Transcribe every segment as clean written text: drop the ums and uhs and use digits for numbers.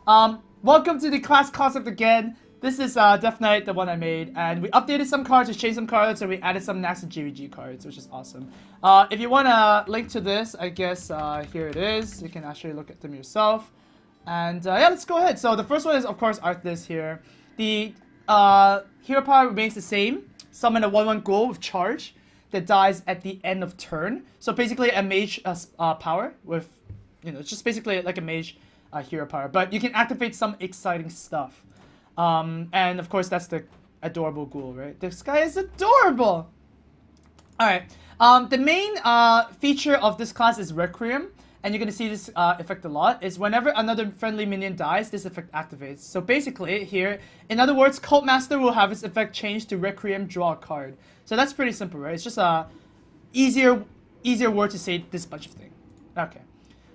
Welcome to the class concept again. This is Death Knight, the one I made, and we updated some cards, we changed some cards, and we added some Naxx+GvG cards, which is awesome. If you want a link to this, I guess here it is. You can actually look at them yourself. And yeah, let's go ahead. So the first one is, of course, Arthas here. The hero power remains the same. Summon a 1/1 Ghoul with charge that dies at the end of turn. So basically a mage power with, it's just basically like a mage hero power. But you can activate some exciting stuff. And of course that's the adorable Ghoul, right? This guy is adorable! Alright, the main feature of this class is Requiem. And you're going to see this effect a lot, is whenever another friendly minion dies, this effect activates. So basically, here, in other words, Cult Master will have its effect changed to Requiem, draw a card. So that's pretty simple, right? It's just a easier word to say this bunch of thing. Okay.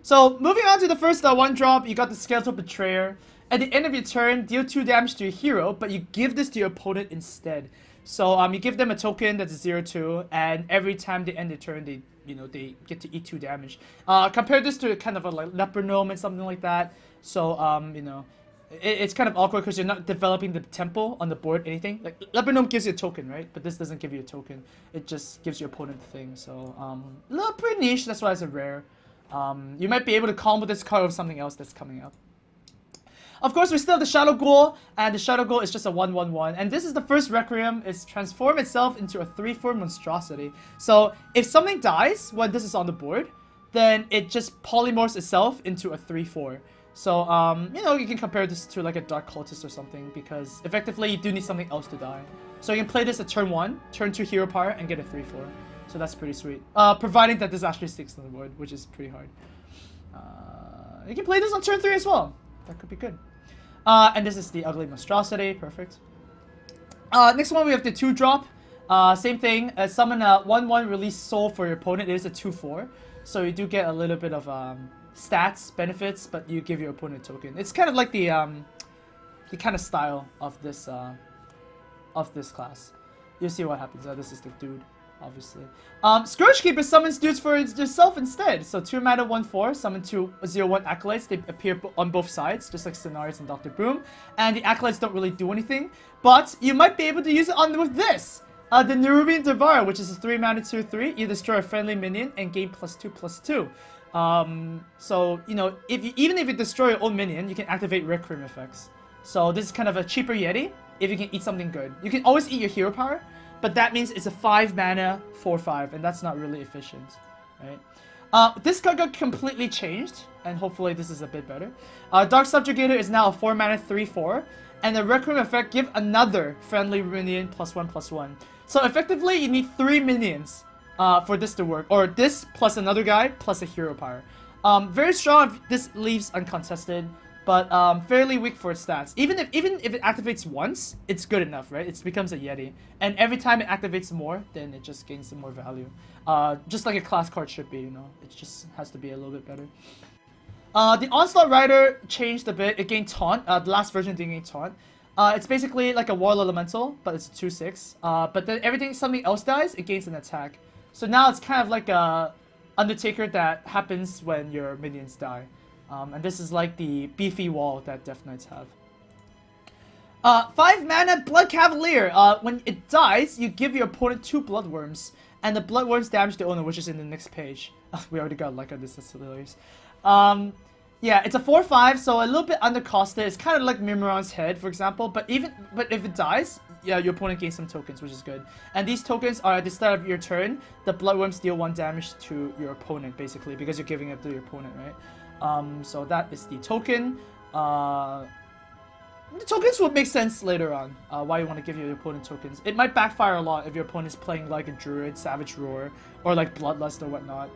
So, moving on to the first one drop, you got the Skeletal Betrayer. At the end of your turn, deal 2 damage to your hero, but you give this to your opponent instead. So, you give them a token that's 0/2, and every time they end their turn, they get to eat 2 damage. Compare this to kind of a like Leper Gnome and something like that. So, it's kind of awkward because you're not developing the tempo on the board, anything. Like, Leper Gnome gives you a token, right? But this doesn't give you a token. It just gives your opponent the thing. So, a little pretty niche, that's why it's a rare. You might be able to combo this card with something else that's coming up. Of course, we still have the Shadow Ghoul, and the Shadow Ghoul is just a 1/1/1. And this is the first Requiem. It's transformed itself into a 3/4 monstrosity. So, if something dies when this is on the board, then it just polymorphs itself into a 3/4. So, you can compare this to like a Dark Cultist or something, because effectively you do need something else to die. So you can play this at turn 1, turn 2 hero power, and get a 3/4. So that's pretty sweet. Providing that this actually sticks on the board, which is pretty hard. You can play this on turn 3 as well. That could be good. And this is the Ugly Monstrosity. Perfect. Next one, we have the 2-drop. Same thing. Summon a 1/1 release soul for your opponent. It is a 2/4. So you do get a little bit of stats, benefits, but you give your opponent a token. It's kind of like the kind of style of this class. You'll see what happens. This is the dude, obviously. Scourgekeeper summons dudes for yourself instead. So 2 mana 1/4, summon 2 0/1 acolytes. They appear on both sides, just like Stenaris and Dr. Boom. And the acolytes don't really do anything, but you might be able to use it on with this. The Nerubian Devourer, which is a 3 mana 2/3. You destroy a friendly minion and gain +2/+2. So even if you destroy your own minion, you can activate Requiem effects. So this is kind of a cheaper Yeti if you can eat something good. You can always eat your hero power, but that means it's a 5 mana 4/5, and that's not really efficient, right? This card got completely changed, and hopefully this is a bit better. Dark Subjugator is now a 4 mana 3/4, and the Requiem effect give another friendly minion +1/+1. So effectively, you need 3 minions for this to work, or this plus another guy plus a hero power. Very strong if this leaves uncontested, but fairly weak for its stats. Even if it activates once, it's good enough, right? It becomes a Yeti. And every time it activates more, then it just gains some more value. Just like a class card should be, It just has to be a little bit better. The Onslaught Rider changed a bit. It gained Taunt. The last version didn't gain Taunt. It's basically like a Warlord Elemental, but it's a 2/6. But then something else dies, it gains an attack. So now it's kind of like a Undertaker that happens when your minions die. And this is like the beefy wall that Death Knights have. 5 mana Blood Cavalier. When it dies, you give your opponent 2 Bloodworms. And the Bloodworms damage the owner, which is in the next page. We already got luck on this, that's hilarious. Yeah, it's a 4/5, so a little bit undercosted. It's kind of like Mimiron's head, for example. But if it dies, yeah, your opponent gains some tokens, which is good. And these tokens are at the start of your turn. The Bloodworms deal 1 damage to your opponent, basically, because you're giving it to your opponent, right? So that is the token. The tokens will make sense later on, why you want to give your opponent tokens. It might backfire a lot if your opponent is playing like a Druid, Savage Roar, or like Bloodlust or whatnot.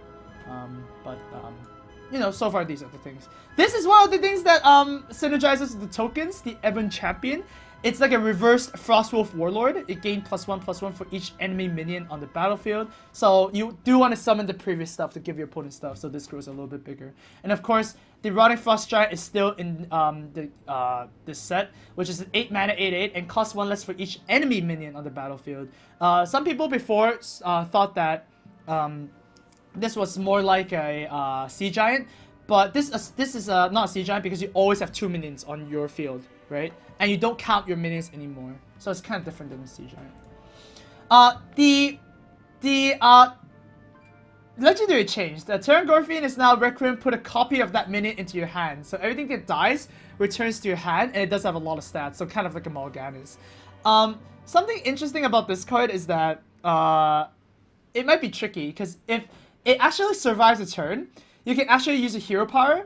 So far these are the things. This is one of the things that synergizes with the tokens, the Ebon Champion. It's like a reversed Frostwolf Warlord. It gained +1/+1 for each enemy minion on the battlefield. So you do want to summon the previous stuff to give your opponent stuff, so this grows a little bit bigger. And of course, the Rotting Frost Giant is still in this set, which is an 8 mana 8/8 and costs 1 less for each enemy minion on the battlefield. Some people before thought that this was more like a Sea Giant, but this is not a Sea Giant because you always have 2 minions on your field, right? And you don't count your minions anymore, so it's kind of different than the Sea Giant. The legendary change. The Terran Gorfian is now Requiem. Put a copy of that minion into your hand, so everything that dies returns to your hand, and it does have a lot of stats, so kind of like a Morganis. Something interesting about this card is that it might be tricky, because if it actually survives a turn, you can actually use a hero power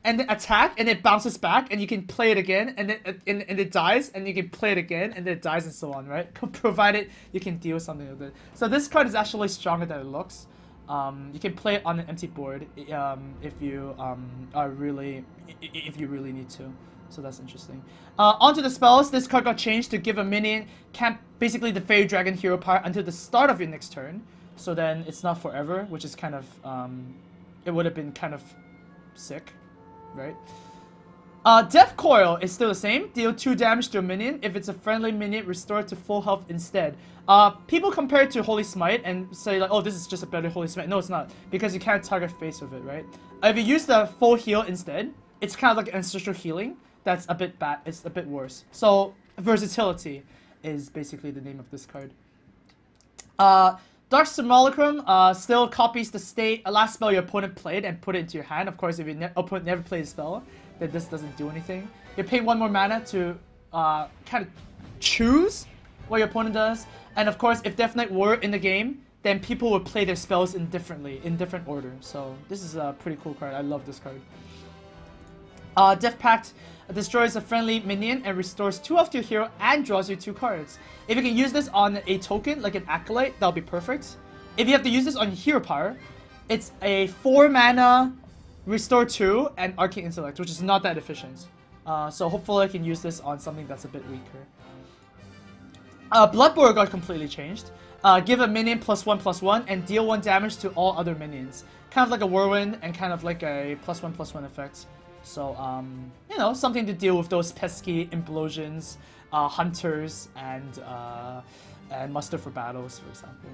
and then attack, and it bounces back, and you can play it again, and then and it dies, and you can play it again, and then it dies, and so on, right? Provided you can deal something with it. So this card is actually stronger than it looks. You can play it on an empty board if you really need to. So that's interesting. Onto the spells. This card got changed to give a minion basically the Fairy Dragon hero power until the start of your next turn. So then it's not forever, which is kind of it would have been kind of sick, right? Death Coil is still the same. Deal 2 damage to a minion. If it's a friendly minion, restore it to full health instead. People compare it to Holy Smite and say like, oh, this is just a better Holy Smite. No, it's not, because you can't target face with it, right? If you use the full heal instead, it's kind of like ancestral healing. That's a bit bad. It's a bit worse. So versatility is basically the name of this card. Dark Simulacrum still copies the state, a last spell your opponent played, and put it into your hand. Of course, if your opponent never played a spell, then this doesn't do anything. You're paying 1 more mana to kind of choose what your opponent does. And of course, if Death Knight were in the game, then people would play their spells in different order. So this is a pretty cool card. I love this card. Death Pact destroys a friendly minion and restores 2 of your hero and draws you 2 cards. If you can use this on a token, like an Acolyte, that'll be perfect. If you have to use this on your hero power, it's a 4 mana, restore 2, and Arcane Intellect, which is not that efficient. So hopefully I can use this on something that's a bit weaker. Bloodborne got completely changed. Give a minion +1/+1 and deal 1 damage to all other minions. Kind of like a Whirlwind and kind of like a +1/+1 effect. So, you know, something to deal with those pesky implosions, hunters, and muster for battles, for example.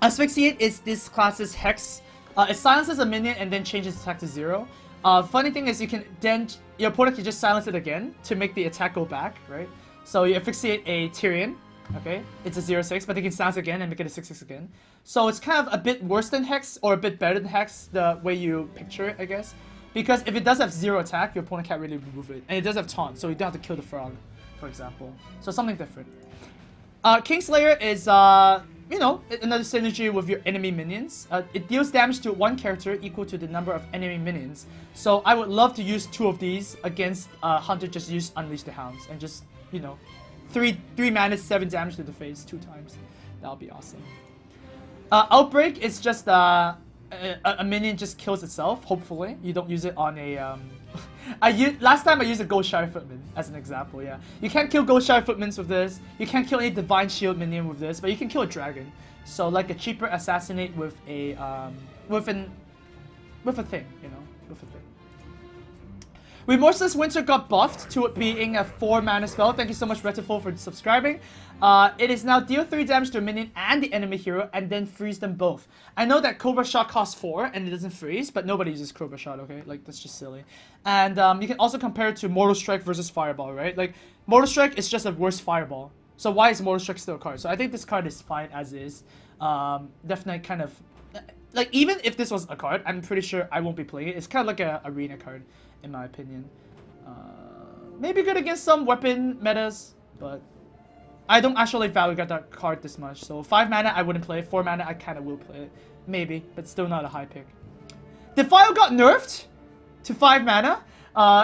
Asphyxiate is this class's Hex. It silences a minion and then changes attack to 0. Funny thing is your opponent can just silence it again to make the attack go back, right? So you asphyxiate a Tyrion, okay? It's a 0/6, but they can silence again and make it a 6/6 again. So it's kind of a bit worse than Hex, or a bit better than Hex, the way you picture it, I guess. Because if it does have 0 attack, your opponent can't really remove it. And it does have taunt, so you don't have to kill the frog, for example. So something different. Kingslayer is, you know, another synergy with your enemy minions. It deals damage to 1 character equal to the number of enemy minions. So I would love to use 2 of these against Hunter. Just use Unleash the Hounds and just, you know, 3 mana, 7 damage to the face 2 times. That would be awesome. Outbreak is just a minion just kills itself. Hopefully, you don't use it on a. Last time I used a Ghoul Shire Footman as an example. Yeah, you can't kill Ghoul Shire Footmans with this. You can't kill any Divine Shield minion with this, but you can kill a dragon. So like a cheaper assassinate with a thing, you know, with a thing. Remorseless Winter got buffed to it being a 4 mana spell. Thank you so much, Retiful, for subscribing. It is now deal 3 damage to a minion and the enemy hero, and then freeze them both. I know that Cobra Shot costs 4 and it doesn't freeze, but nobody uses Cobra Shot, okay? Like, that's just silly. And you can also compare it to Mortal Strike versus Fireball, right? Like, Mortal Strike is just a worse Fireball. So why is Mortal Strike still a card? So I think this card is fine as is. Definitely kind of... Like, even if this was a card, I'm pretty sure I won't be playing it. It's kind of like an arena card, in my opinion. Maybe good against some weapon metas, but I don't actually value that card this much. So 5 mana I wouldn't play it. 4 mana I kind of will play it. Maybe, but still not a high pick. Defile got nerfed to 5 mana.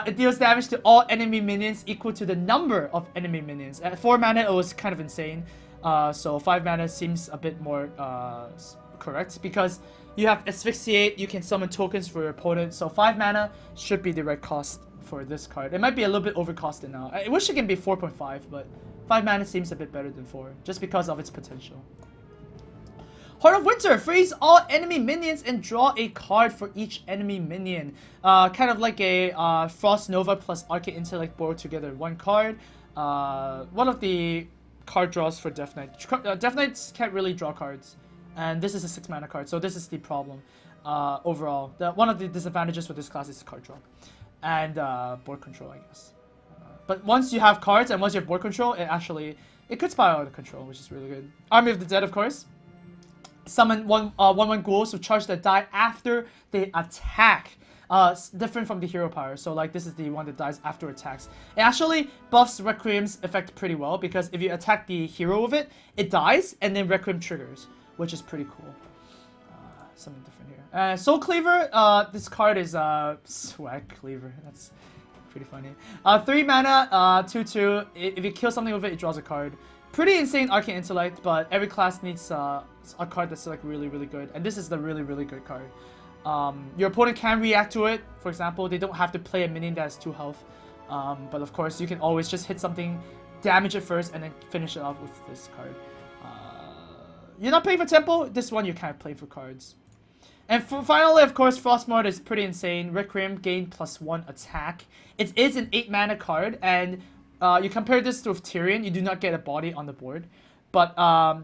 It deals damage to all enemy minions equal to the number of enemy minions. At 4 mana it was kind of insane. So 5 mana seems a bit more correct, because you have Asphyxiate, you can summon tokens for your opponent, so 5 mana should be the right cost for this card. It might be a little bit overcosted now. I wish it can be 4.5, but 5 mana seems a bit better than 4, just because of its potential. Heart of Winter, freeze all enemy minions and draw a card for each enemy minion. Kind of like a Frost Nova plus Arcane Intellect board together. 1 card. One of the card draws for Death Knight. Death Knights can't really draw cards. And this is a 6 mana card, so this is the problem. overall. One of the disadvantages with this class is card draw. And board control, I guess. But once you have cards and once you have board control, it could spiral out of control, which is really good. Army of the Dead, of course. Summon 1/1 ghouls to charge that die after they attack. Different from the hero power. So like this is the one that dies after attacks. It actually buffs Requiem's effect pretty well because if you attack the hero with it, it dies and then Requiem triggers, which is pretty cool. Something different here. Soul Cleaver, this card is Swag Cleaver. That's pretty funny. 3 mana, 2/2. If you kill something with it, it draws a card. Pretty insane Arcane Intellect, but every class needs a card that's like really, really good. And this is the really, really good card. Your opponent can react to it. For example, they don't have to play a minion that has 2 health. But of course, you can always just hit something, damage it first, and then finish it off with this card. You're not playing for tempo. This one you're kind of playing for cards. And finally, of course, Frostmourne is pretty insane. Requiem gain +1 attack. It is an 8 mana card, and you compare this to Tyrion, you do not get a body on the board. But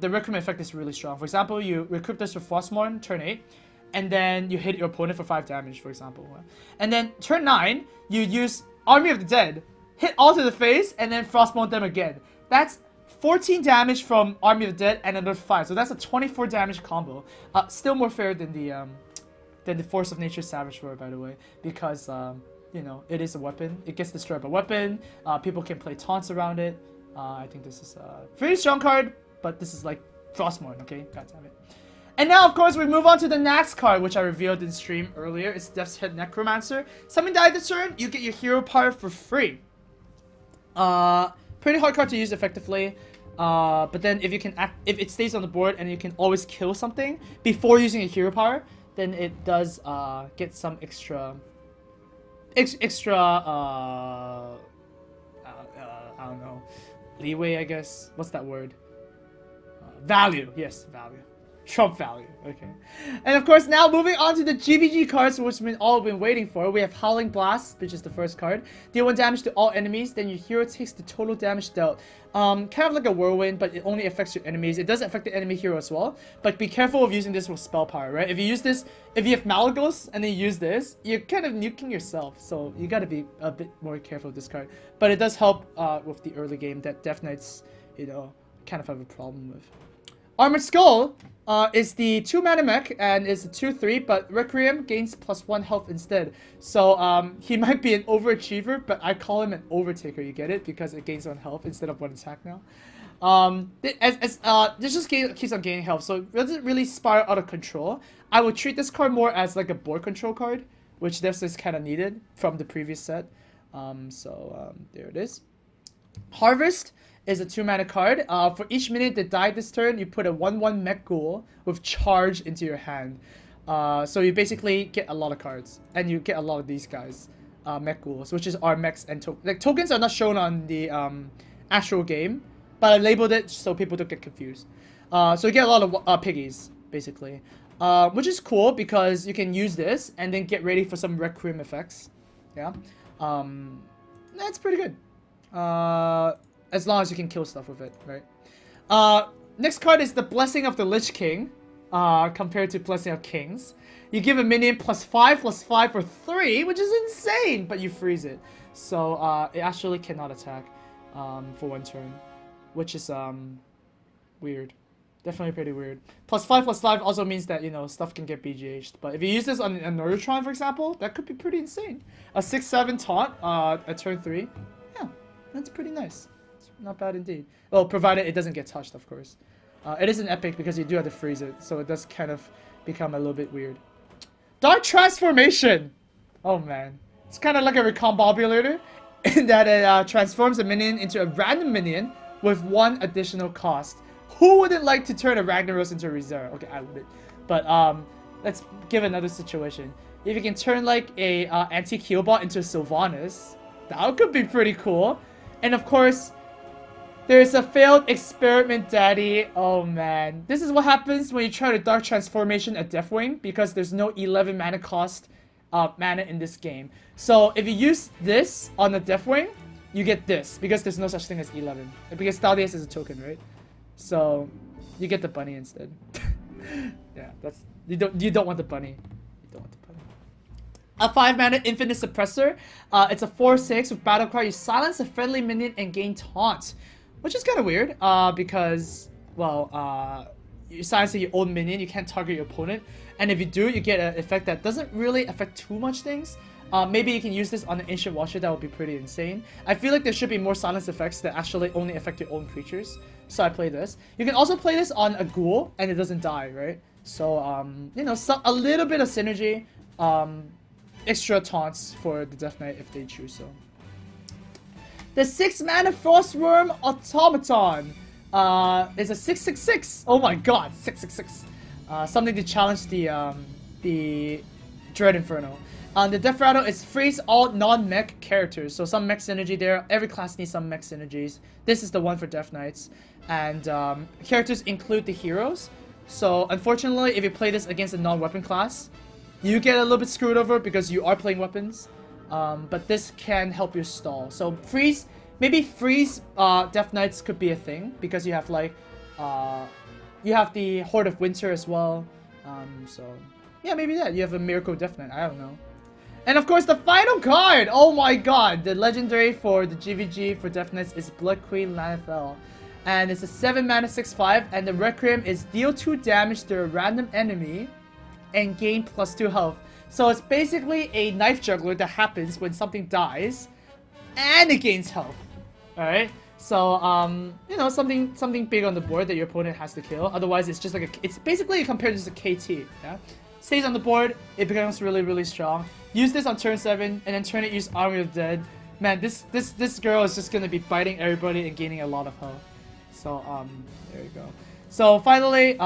the Requiem effect is really strong. For example, you recruit this with Frostmourne, turn 8, and then you hit your opponent for 5 damage, for example. And then turn 9, you use Army of the Dead, hit all to the face, and then Frostmourne them again. That's 14 damage from Army of the Dead and another 5, so that's a 24 damage combo. Still more fair than the Force of Nature Savage Roar, by the way, because you know, it is a weapon. It gets destroyed by weapon. People can play taunts around it. I think this is a pretty strong card, but this is like Frostmourne, okay? God damn it. And now, of course, we move on to the Naxx card, which I revealed in stream earlier. It's Death's Head Necromancer. Summon die this turn, you get your hero power for free. Pretty hard card to use effectively. But then if it stays on the board and you can always kill something before using a hero power, then it does get some extra I don't know, leeway, I guess. What's that word? Value. Yes, value. Trump value. Okay. And of course, now moving on to the GvG cards, which we've all been waiting for. We have Howling Blast, which is the first card. Deal 1 damage to all enemies, then your hero takes the total damage dealt. Kind of like a whirlwind, but it only affects your enemies. It does affect the enemy hero as well. But be careful of using this with spell power, right? If you use this, if you have Malagos and then you use this, you're kind of nuking yourself. So you gotta be a bit more careful with this card. But it does help with the early game that Death Knights, you know, kind of have a problem with. Armored Skull is the 2 mana mech and is a 2/3, but Requiem gains +1 health instead. So he might be an overachiever, but I call him an overtaker. You get it? Because it gains 1 health instead of 1 attack now. This just keeps on gaining health, so it doesn't really spiral out of control. I would treat this card more as like a board control card, which this is kind of needed from the previous set. There it is. Harvest is a 2 mana card. For each minion that died this turn, you put a 1/1 mech ghoul with charge into your hand. So you basically get a lot of cards, and you get a lot of these guys, mech ghouls, which is our mechs and tokens. Like, tokens are not shown on the actual game, but I labeled it so people don't get confused. So you get a lot of piggies, basically, which is cool because you can use this and then get ready for some Requiem effects. Yeah, that's pretty good. As long as you can kill stuff with it, right? Next card is the Blessing of the Lich King, compared to Blessing of Kings. You give a minion +5/+5 for 3, which is insane, but you freeze it. So it actually cannot attack for 1 turn, which is weird. Definitely pretty weird. +5/+5 also means that, you know, stuff can get BGH'd. But if you use this on a Nerdotron, for example, that could be pretty insane. A 6/7 taunt at turn 3. Yeah, that's pretty nice. Not bad indeed. Well, provided it doesn't get touched, of course. It is an epic because you do have to freeze it, so it does kind of become a little bit weird. Dark Transformation! Oh man. It's kind of like a recombobulator in that it transforms a minion into a random minion with 1 additional cost. Who wouldn't like to turn a Ragnaros into a reserve? Okay, I wouldn't. But let's give another situation. If you can turn like a antique healbot into a Sylvanas, that could be pretty cool. And of course, there's a failed experiment, daddy. Oh man. This is what happens when you try to Dark Transformation a Deathwing, because there's no 11 mana cost mana in this game. So if you use this on the Deathwing, you get this, because there's no such thing as 11. Because Thaddeus is a token, right? So you get the bunny instead. Yeah, that's you don't want the bunny. A 5-mana Infinite Suppressor. It's a 4/6 with battle cry. You silence a friendly minion and gain taunt, which is kind of weird. Because well, you silence your own minion, you can't target your opponent, and if you do, you get an effect that doesn't really affect too much things. Maybe you can use this on an Ancient Watcher. That would be pretty insane. I feel like there should be more silence effects that actually only affect your own creatures. So I play this. You can also play this on a Ghoul, and it doesn't die, right? So you know, a little bit of synergy. Extra taunts for the Death Knight if they choose so. The 6-mana Frostmourne Automaton is a 6/6/6. Oh my god, 6/6/6. Something to challenge the Dread Inferno. The Death Rattle is freeze all non-mech characters. So some mech synergy there. Every class needs some mech synergies. This is the one for Death Knights. And characters include the heroes. So unfortunately, if you play this against a non-weapon class, you get a little bit screwed over because you are playing weapons. But this can help you stall. So freeze, maybe freeze Death Knights could be a thing because you have like you have the Horde of Winter as well. So yeah, maybe that. You have a Miracle Death Knight. I don't know. And of course, the final card. Oh my god, the legendary for the GvG for Death Knights is Blood Queen Lanethel. And it's a 7-mana 6/5, and the Requiem is deal 2 damage to a random enemy and gain +2 health. So it's basically a knife juggler that happens when something dies and it gains health. Alright? So you know, something big on the board that your opponent has to kill. Otherwise it's just like it's basically compared to a KT. Yeah? Stays on the board, it becomes really strong. Use this on turn 7 and then turn it use Army of the Dead. Man, this girl is just gonna be biting everybody and gaining a lot of health. So there you go. So finally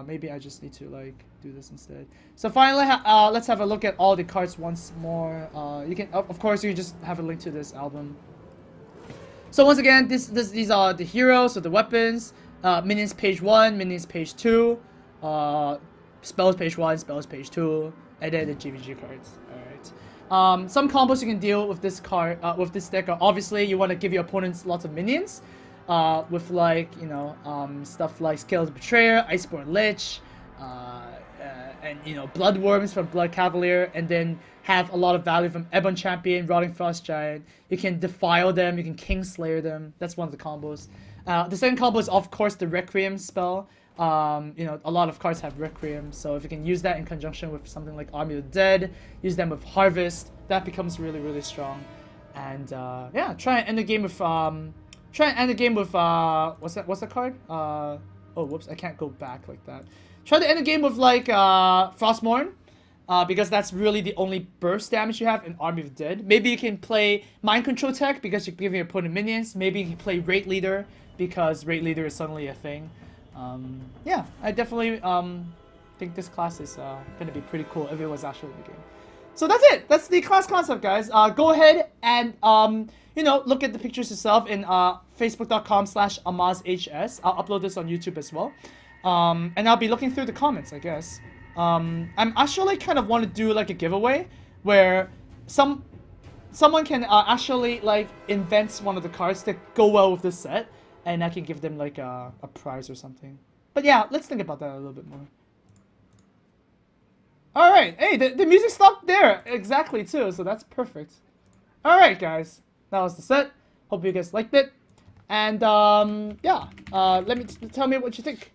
maybe I just need to like do this instead. So finally, let's have a look at all the cards once more. You can, of course, you just have a link to this album. So once again, these are the heroes, so the weapons, minions page 1, minions page 2, spells page 1, spells page 2, and then the GvG cards. All right. Some combos you can deal with this card, with this deck. Obviously, you want to give your opponents lots of minions. With like, you know, stuff like Scales Betrayer, Iceborne Lich, and, you know, Bloodworms from Blood Cavalier, and then have a lot of value from Ebon Champion, Rotting Frost Giant. You can Defile them, you can Kingslayer them. That's one of the combos. The second combo is, of course, the Requiem spell. You know, a lot of cards have Requiem, so if you can use that in conjunction with something like Army of the Dead, use them with Harvest, that becomes really strong. And, yeah, try and end the game with, what's that card? Oh, whoops, I can't go back like that. Try to end the game with, like, Frostmourne, because that's really the only burst damage you have in Army of the Dead. Maybe you can play Mind Control Tech, because you're giving your opponent minions. Maybe you can play Raid Leader, because Raid Leader is suddenly a thing. Yeah, I definitely, think this class is, gonna be pretty cool if it was actually in the game. So that's it. That's the class concept, guys. Go ahead and, you know, look at the pictures yourself in facebook.com/AmazHS. I'll upload this on YouTube as well. And I'll be looking through the comments, I guess. I'm actually kind of want to do like a giveaway where someone can actually like invent one of the cards that go well with this set, and I can give them like a prize or something. But yeah, let's think about that a little bit more. Alright, hey, the music stopped there exactly too, so that's perfect. Alright guys, that was the set. Hope you guys liked it. And yeah, tell me what you think.